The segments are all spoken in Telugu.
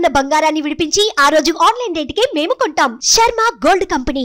ఉన్న బంగారాన్ని విడిపించి ఆ రోజు ఆన్లైన్ రేటుకే మేము కొంటాం. Sharma gold company.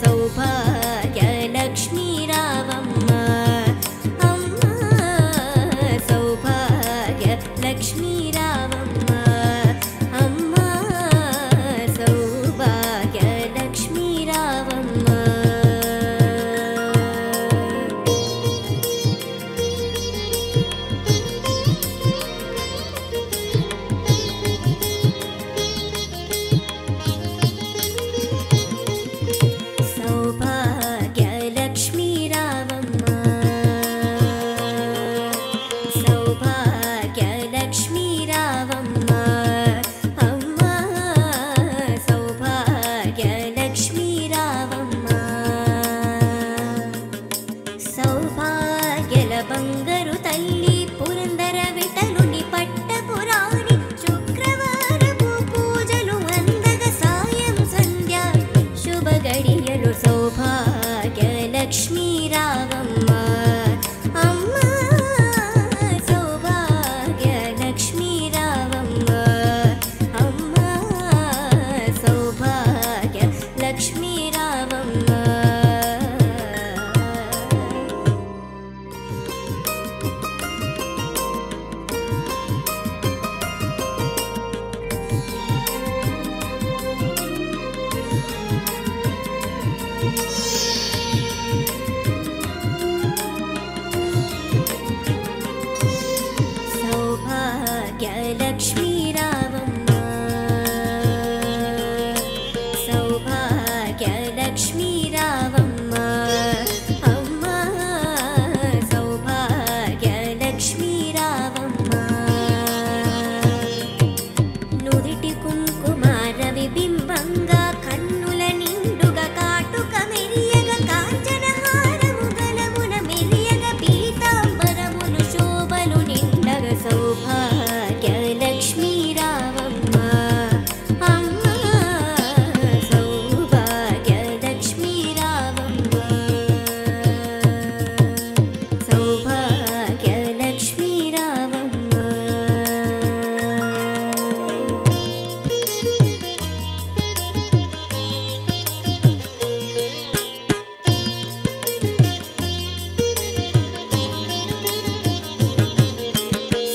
సౌభాగ్య లక్ష్మీ రావమ్మ అమ్మ సౌభాగ్య లక్ష్మీ రావమ్మ అమ్మ సౌభాగ్య లక్ష్మీ రావమ్మ బంగారు తల్లి పురందర విఠలుని పట్టపురాణి శుక్రవారపు పూజలు అందగ సాయం సంధ్య శుభ గడియలు సౌభాగ్య లక్ష్మీ రావమ్మ అమ్మ సౌభాగ్య లక్ష్మీ రావమ్మ అమ్మ సౌభాగ్య లక్ష్మీ రావమ్మ లక్ష్మీ రావమ్మ సౌభాగ్య లక్ష్మీ రావమ్మ అమ్మ సౌభాగ్య లక్ష్మీ రావమ్మ నుదిటి కుంకుమార విబింబంగా కన్నుల నిండుగా కాటుక మెరియగ కాంచనహారము గలమున మెరియగ పీతాంబరములు శోభలు నిండగ సౌభాగ్య లక్ష్మీ రావమ్మ అమ్మ సౌభాగ్య లక్ష్మీ రావమ్మ సౌభాగ్య లక్ష్మీ రావమ్మ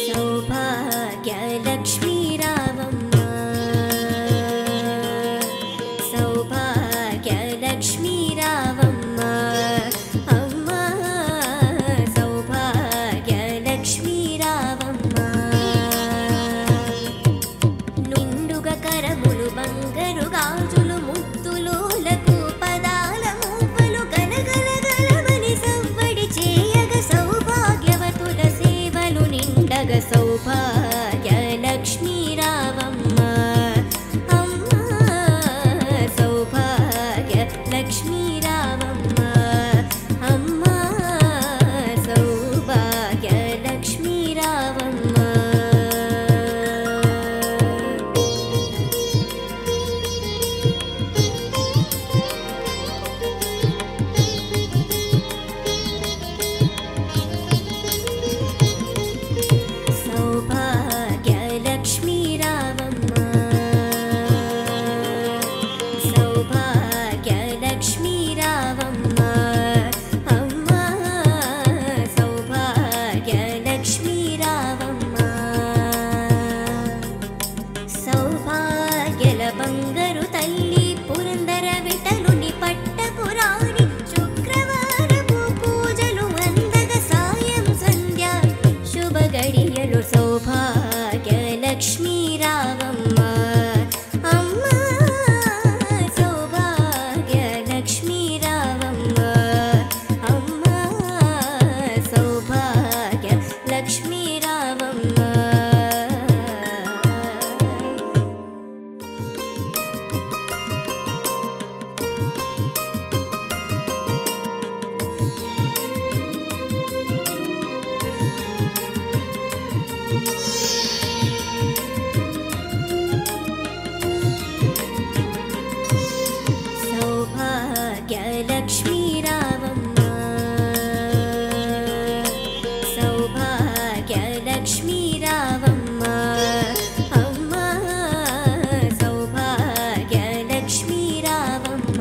సౌభాగ్య లక్ష్మీ రావమ్మ సౌభాగ్య లక్ష్మీ రావమ్మ అమ్మ సౌభాగ్య లక్ష్మీ రావమ్మ నిండుగా కరములు బంగారు గాజులు ముత్తులోలకు పదాల మూపలు గలగలగలమని సవ్వడి చేయగ సౌభాగ్యవతుల సేవలు నిండగ సౌభాగ్య లక్ష్మీ రావమ్మ అమ్మ సౌభాగ్య లక్ష్మీ రావమ్మ అమ్మ సౌభాగ్య లక్ష్మీ రావమ్మ సౌభాగ్య లక్ష్మీ రావమ్మ సౌభాగ్య లక్ష్మీ రావమ్మ అమ్మ సౌభాగ్య లక్ష్మీ రావమ్మ సౌభాగ్యల బంగారు తల్లి పురందర విఠలుని పట్టపురాణి శుక్రవారపు పూజలు అందగ సాయం సంధ్య శుభ గడియలు సౌభాగ్య లక్ష్మీ రావమ్మ అమ్మ సౌభాగ్య లక్ష్మీ రావమ్మ అమ్మ సౌభాగ్య లక్ష్మీ రావమ్మ సౌభాగ్య లక్ష్మీ రావమ్మ సౌభాగ్య లక్ష్మీ రావమ్మ అమ్మ సౌభాగ్య లక్ష్మీ రావమ్మ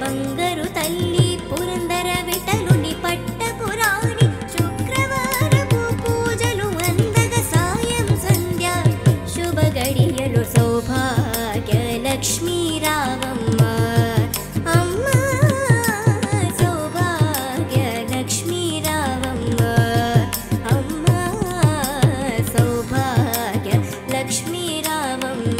బంగారు తల్లి పురందర విఠలుని పట్టపురాణి శుక్రవారపు పూజలు అందగ సాయం సంధ్య శుభ గడియలు సౌభాగ్య లక్ష్మీ రావమ్మ అమ్మ సౌభాగ్య లక్ష్మీ రావమ్మ అమ్మ సౌభాగ్య లక్ష్మీ రావమ్మ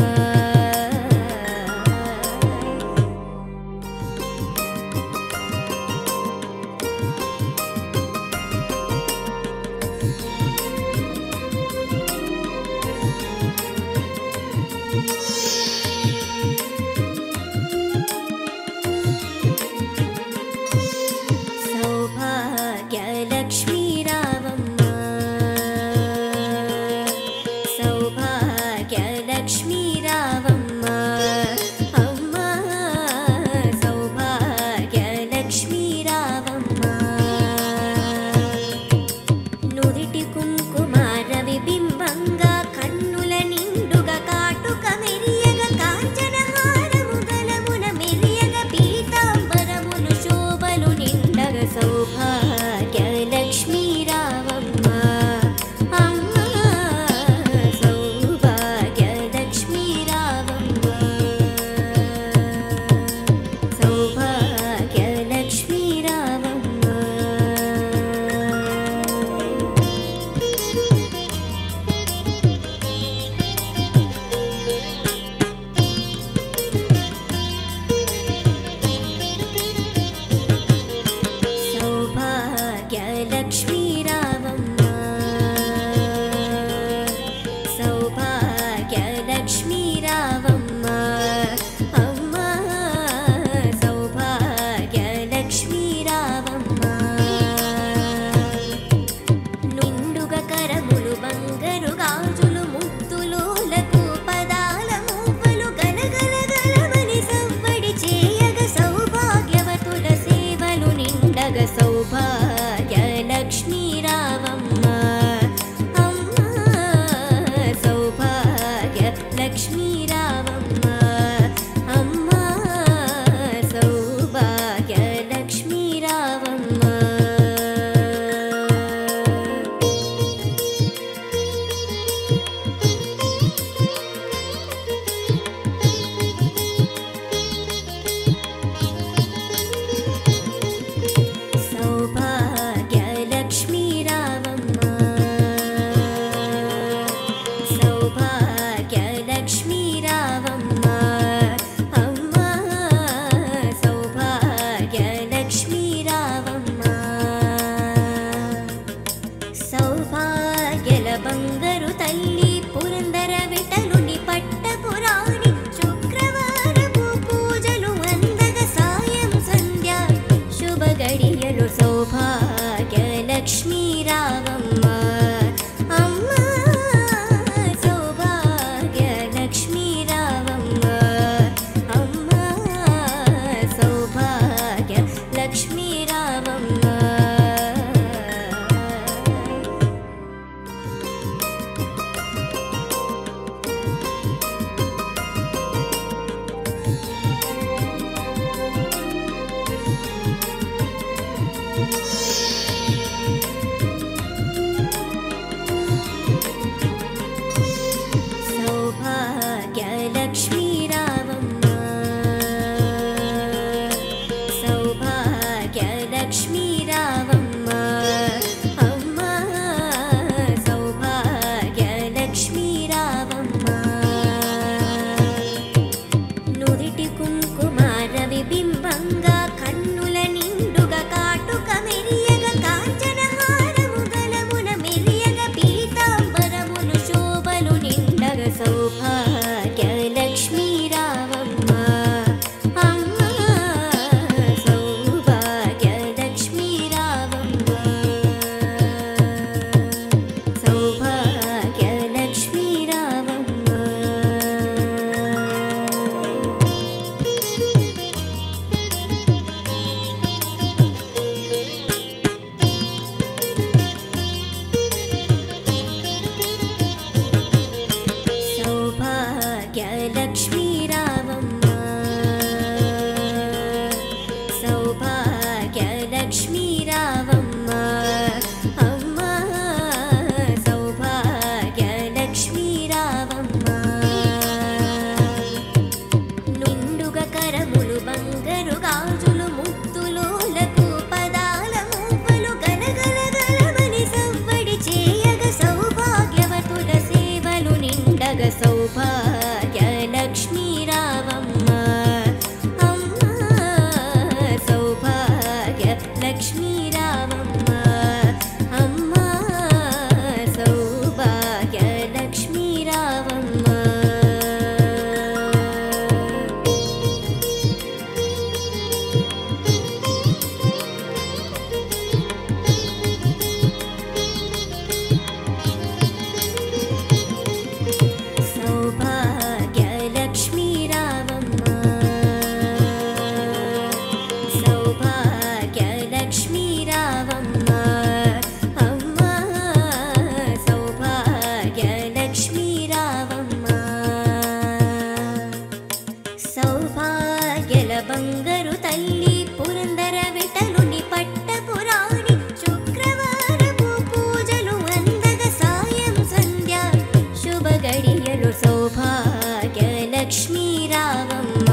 రావమ్మ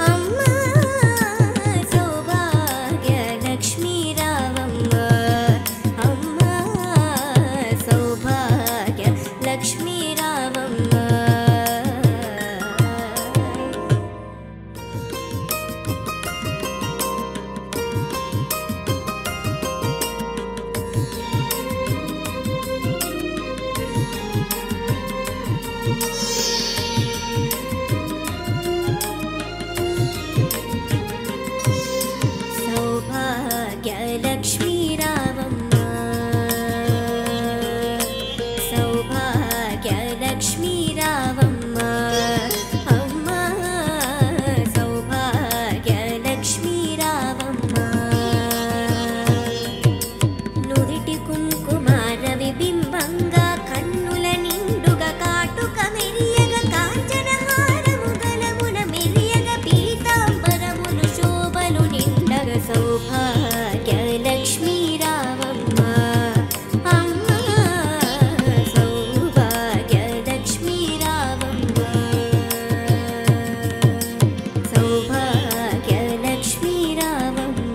అమ్మ సౌభాగ్య లక్ష్మీ రావమ్మ అమ్మ సౌభాగ్య లక్ష్మీ రావమ్మ లక్ష్మీ రావమ్మ సౌభాగ్య లక్ష్మీ రావమ్మ అమ్మ సౌభాగ్య లక్ష్మీ రావమ్మ నుదిటి కుంకుమార విబింబంగా కన్నుల నిండుగా కాటుక మెరియగా కాంచన హారము గలమున మెరియగా పీతాంబరములు శోభలు నిండగా సౌభాగ్య లక్ష్మీ రావమ్మ అమ్మ సౌభాగ్య లక్ష్మీ రావమ్మ సౌభాగ్య లక్ష్మీ రావమ్మ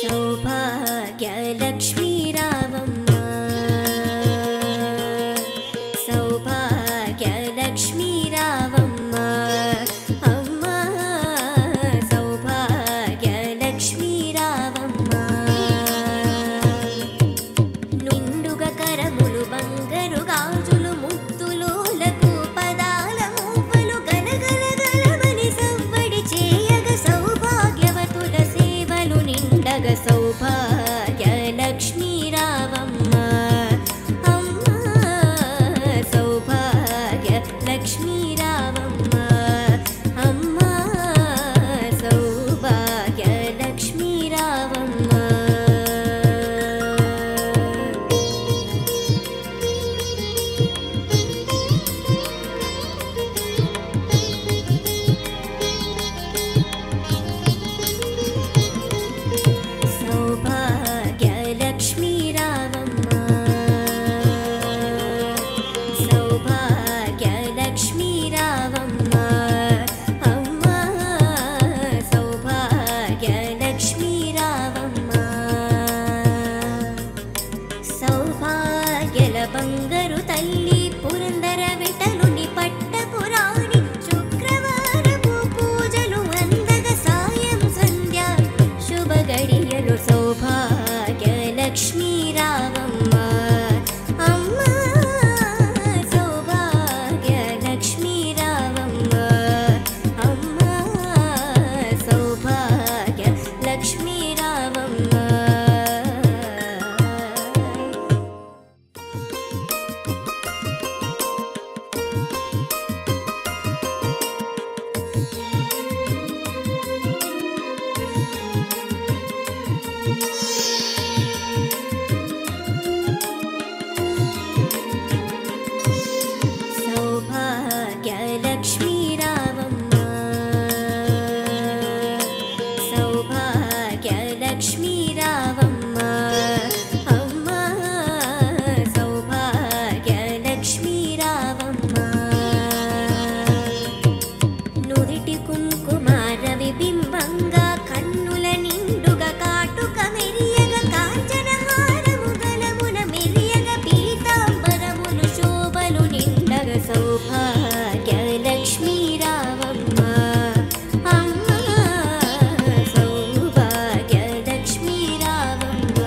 సౌభాగ్య లక్ష్మీ రావమ్మ సౌభాగ్య లక్ష్మీ రావమ్మ అమ్మ సౌభాగ్య లక్ష్మీ రావమ్మ నిండుగా కరములు బంగారు గాజులు ముత్తులోలకు పదాల మూవలు గలగల గలమని సవ్వడి చేయగ సౌభాగ్యవతుల సేవలు నిండగ సౌభాగ్య లక్ష్మీ రావమ్మ అమ్మ సౌభాగ్య లక్ష్మీ రావమ్మ అమ్మ సౌభాగ్య లక్ష్మీ రావమ్మ సౌభాగ్య లక్ష్మీ రావమ్మ సౌభాగ్య లక్ష్మీ రావమ్మ అమ్మ సౌభాగ్య లక్ష్మీ రావమ్మ సౌభాగ్యల బంగారు తల్లి పురందర విఠలుని పట్టపురాణి శుక్రవారపు పూజలు అందగ సాయం సంధ్య శుభ గడియలు సౌభాగ్య లక్ష్మీ రావమ్మ అమ్మ సౌభాగ్య లక్ష్మీ రావమ్మ అమ్మ సౌభాగ్య లక్ష్మీ రావమ్మ సౌభాగ్య లక్ష్మీ రావమ్మ సౌభాగ్య లక్ష్మీ రావమ్మ అమ్మ సౌభాగ్య లక్ష్మీ రావమ్మ నుదిటి కుంకుమార విబింబంగా కన్నుల నిండుగా కాటుక మెరియగా కాంచన హారము గలమున మెరియగా పీతాంబరములు శోభలు నిండగా సౌభాగ్య లక్ష్మీ రావమ్మ అమ్మ సౌభాగ్య లక్ష్మీ రావమ్మ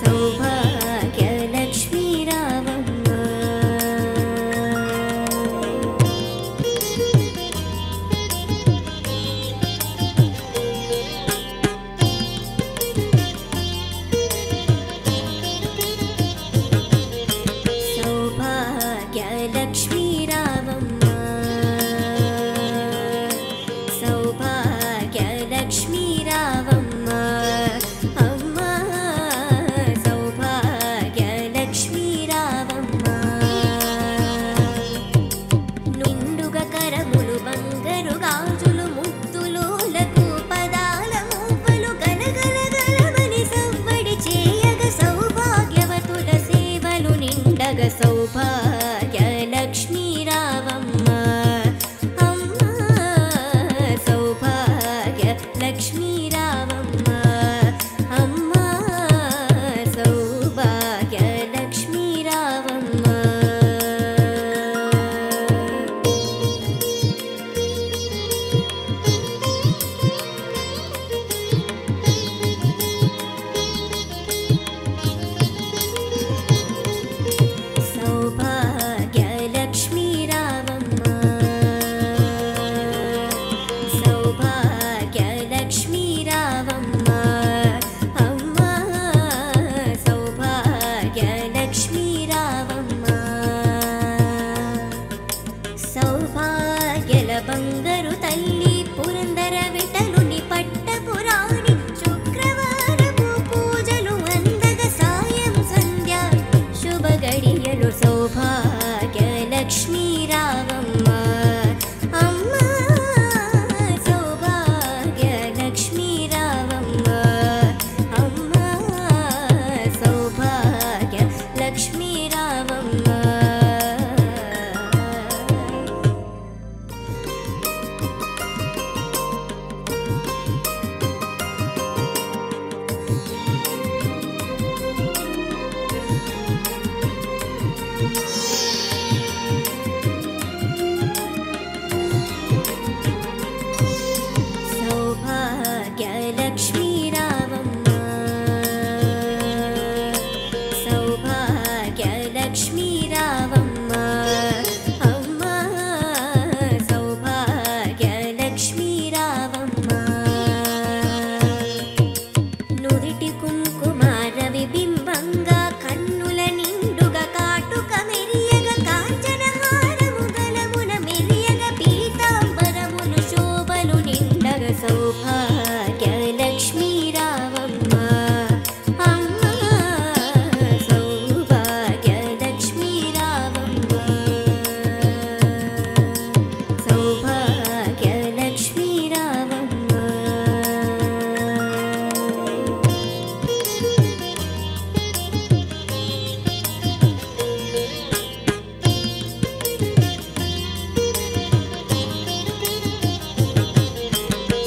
సౌభాగ్య లక్ష్మీ రావమ్మ సౌభాగ్యల బంగారు తల్లి పురందర విఠలుని పట్టపురాణి శుక్రవారపు పూజలు అందగ సాయం సంధ్య శుభ గడియలు సౌభాగ్య లక్ష్మీ రావమ్మ అమ్మ సౌభాగ్య లక్ష్మీ రావమ్మ అమ్మ సౌభాగ్య లక్ష్మీ రావమ్మ లక్ష్మీ రావమ్మ సౌభాగ్య లక్ష్మీ రావమ్మ అమ్మ సౌభాగ్య లక్ష్మీ రావమ్మ నుదిటి కుంకుమార విబింబంగా కన్నుల నిండుగా కాటుక మెరియగ కాంచన హారము గలమున మెరియగ పీతాంబరములు శోభలు నిండగ సౌభాగ్య లక్ష్మీ రావమ్మ అమ్మ సౌభాగ్య లక్ష్మీ రావమ్మ సౌభాగ్య లక్ష్మీ రావమ్మ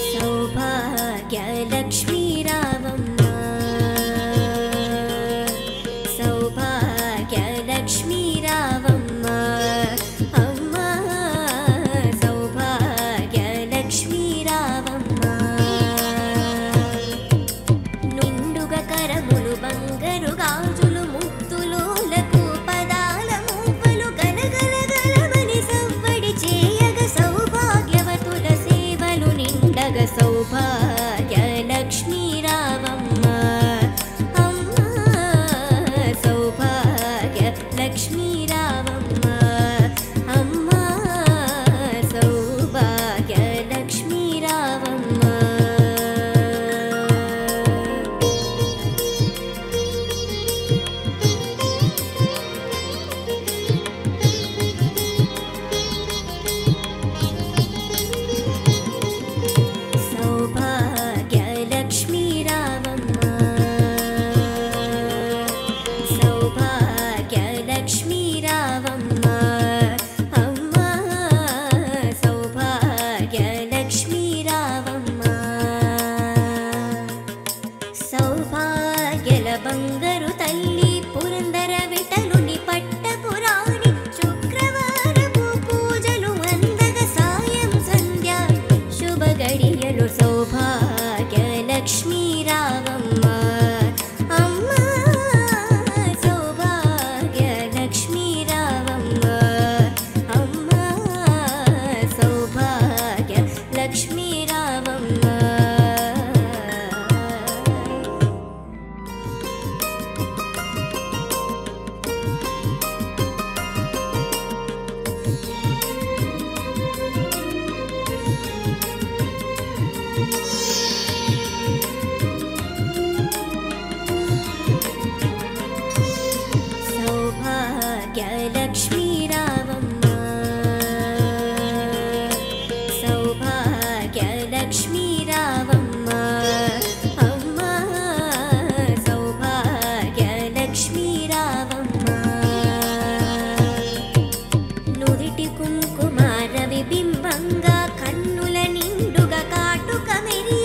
సౌభాగ్య లక్ష్మీ రావమ్మ సౌభాగ్య లక్ష్మీ రావమ్మ అమ్మ సౌభాగ్య లక్ష్మీ రావమ్మ నిండుగా కరములు బంగారు గాజులు ముత్తులోలకు పదాల మూపలు గలగల గలమని సవ్వడి చేయగ సౌభాగ్యవతుల సేవలు నిండగ సౌభాగ్య లక్ష్మీ రావమ్మ అమ్మ సౌభాగ్య లక్ష్మీ రావమ్మ అమ్మ సౌభాగ్య లక్ష్మీ రావమ్మ సౌభాగ్య లక్ష్మీ రావమ్మ సౌభాగ్య లక్ష్మీ రావమ్మ అమ్మ సౌభాగ్య లక్ష్మీ రావమ్మ సౌభాగ్యల బంగారు తల్లి పురందర విఠలుని పట్టపురాణి శుక్రవారపు పూజలు అందగ సాయం సంధ్య శుభ గడియలు సౌభాగ్య లక్ష్మీ రావమ్మ అమ్మ సౌభాగ్య లక్ష్మీ రావమ్మ అమ్మ సౌభాగ్య లక్ష్మీ రావమ్మ సౌభాగ్య లక్ష్మీ రావమ్మ సౌభాగ్య లక్ష్మీ రావమ్మ అమ్మ సౌభాగ్య లక్ష్మీ రావమ్మ నుదిటి కుంకుమార విబింబంగా కన్నుల నిండుగా కాటుక మెరియ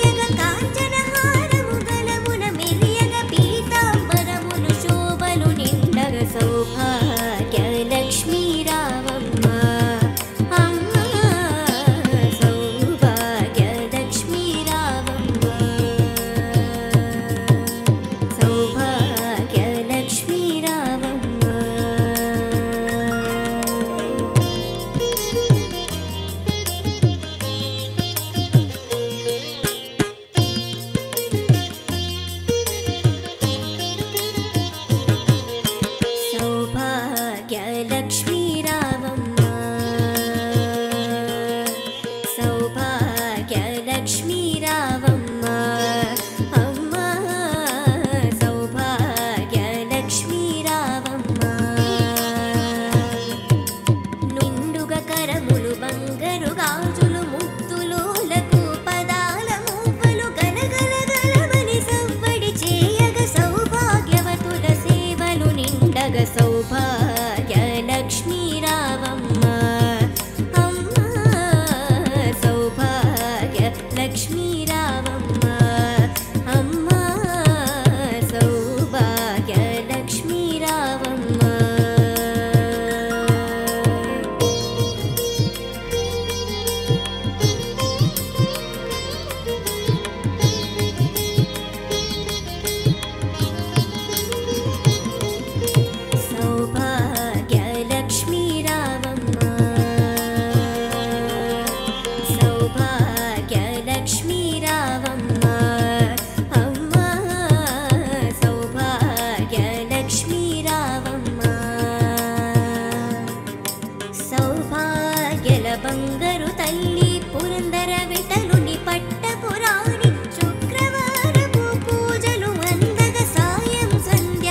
బంగారు తల్లి పురందర విఠలుని పట్టపురాణి శుక్రవారపు పూజలు అందగ సాయం సంధ్య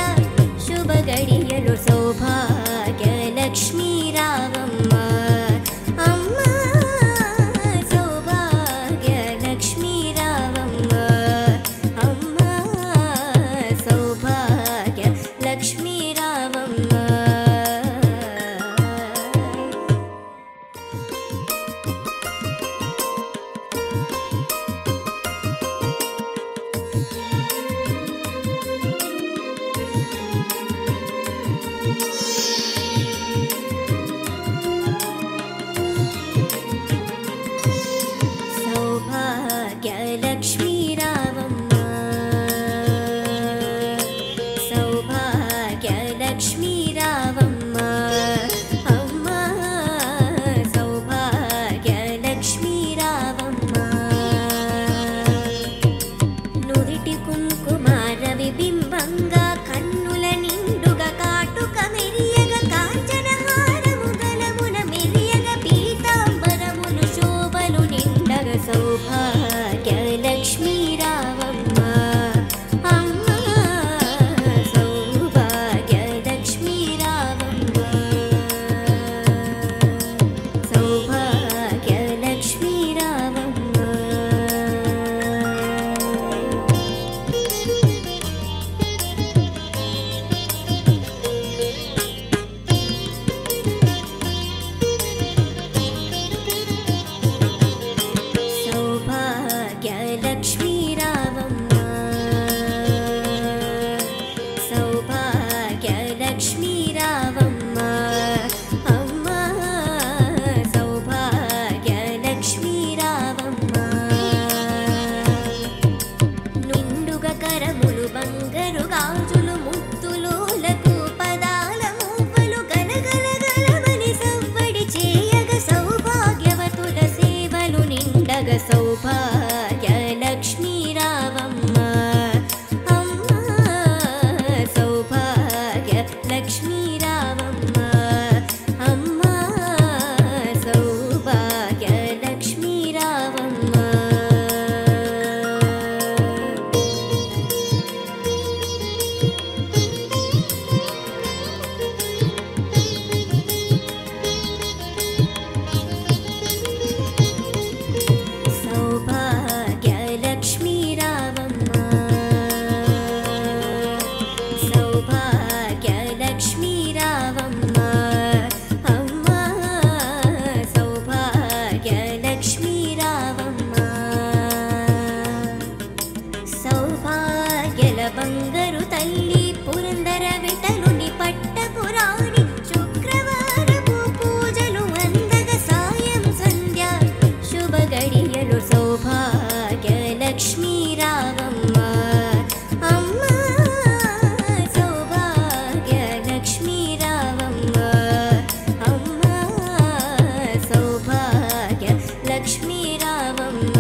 శుభ గడియలు సౌభాగ్య లక్ష్మీ రావమ్మ అమ్మ సౌభాగ్య లక్ష్మీ రావమ్మ అమ్మ సౌభాగ్య లక్ష్మీ రావమ్మ సౌభాగ్య లక్ష్మీ రావమ్మ సౌభాగ్య లక్ష్మీ రావమ్మ అమ్మ సౌభాగ్య లక్ష్మీ రావమ్మ నుదిటి కుంకుమార విబింబంగా కన్నుల నిండుగా కాటుక మెరియగ కాంచనహారము గలమున మెరియగ పీతాంబరములు శోభలు నిండగ సౌభాగ్య లక్ష్మీ రావమ్మ అమ్మ సౌభాగ్య లక్ష్మీ రావమ్మ సౌభాగ్య లక్ష్మీ రావమ్మ సౌభాగ్య లక్ష్మీ రావమ్మ సౌభాగ్య లక్ష్మీ రావమ్మ అమ్మ సౌభాగ్య లక్ష్మీ రావమ్మ నిండుగా కరములు బంగారు గాజులు ముత్తులోలకు పదాల మూవలు గలగల గలమని సవ్వడి చేయగ సౌభాగ్యవతుల సేవలు నిండగ సౌభాగ్య లక్ష్మీ రావమ్మ అమ్మ సౌభాగ్య లక్ష్మీ రావమ్మ అమ్మ సౌభాగ్య లక్ష్మీ రావమ్మ సౌభాగ్య లక్ష్మీ రావమ్మ సౌభాగ్య లక్ష్మీ రావమ్మ అమ్మ సౌభాగ్య లక్ష్మీ రావమ్మ సౌభాగ్యల బంగారు తల్లి పురందర విఠలుని పట్టపురాణి శుక్రవారపు పూజలు అందగ సాయం సంధ్య శుభ గడియలు సౌభాగ్య లక్ష్మీ రావమ్మ అమ్మ సౌభాగ్య లక్ష్మీ రావమ్మ అమ్మ సౌభాగ్య లక్ష్మీ రావమ్మ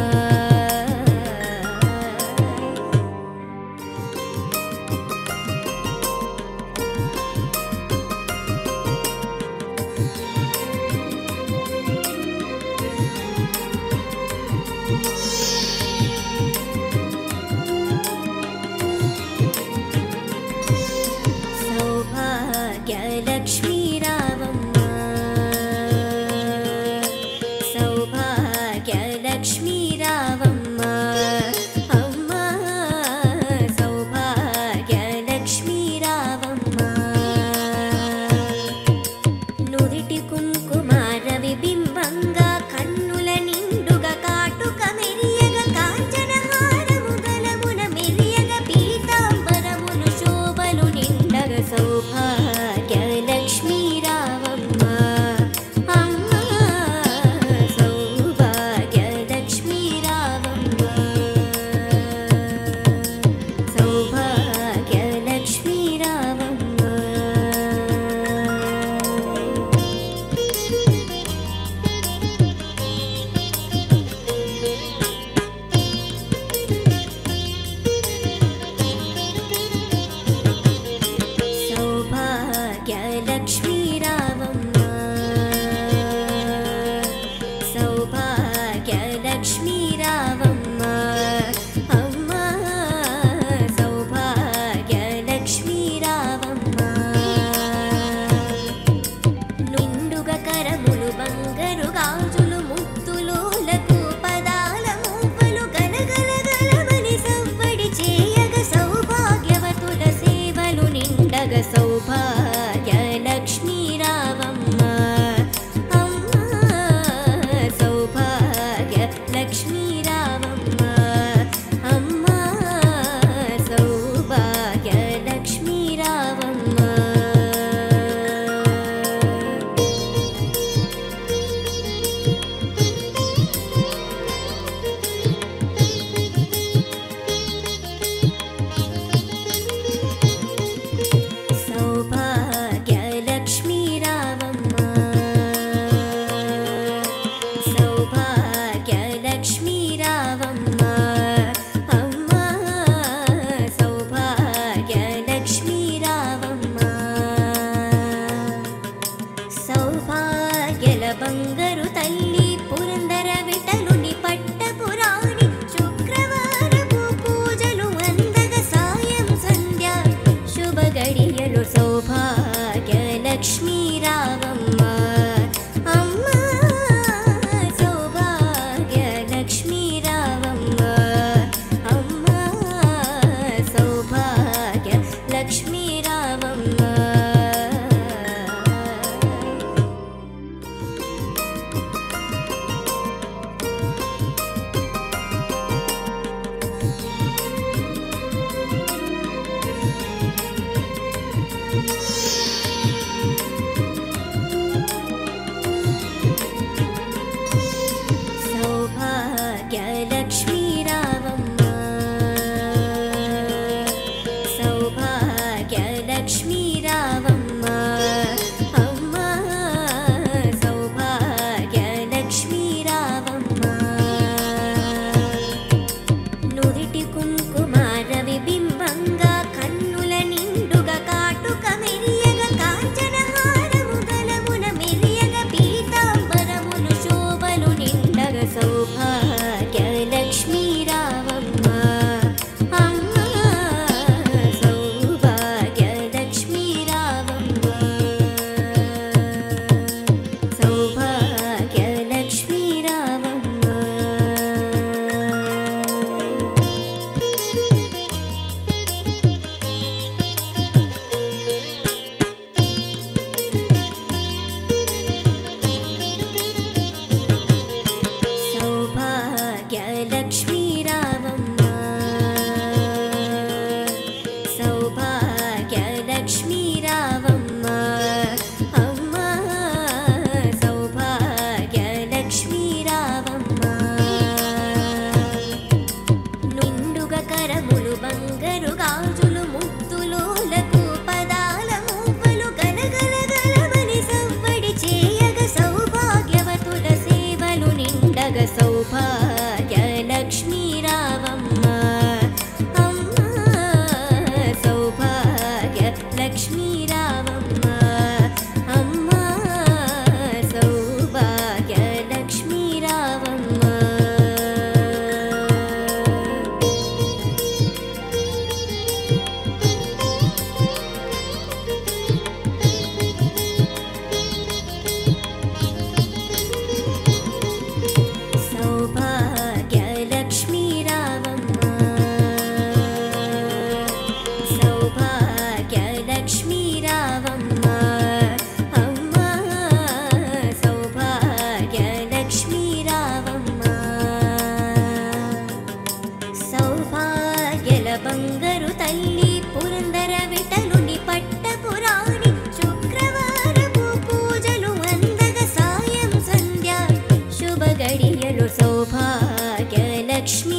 అందగ సౌభాగ్య లక్ష్మీ రావమ్మ అమ్మ సౌభాగ్య లక్ష్మీ రావమ్మ అమ్మ సౌభాగ్య లక్ష్మీ రావమ్మ సౌభాగ్య లక్ష్మీ రావమ్మ సౌభాగ్య లక్ష్మీ రావమ్మ అమ్మ సౌభాగ్య లక్ష్మీ రావమ్మ సౌభాగ్యల బంగారు తల్లి పురందర విఠలుని పట్టపురాణి శుక్రవారపు పూజలు అందగ సాయం సంధ్య శుభ గడియలు సౌభాగ్య లక్ష్మీ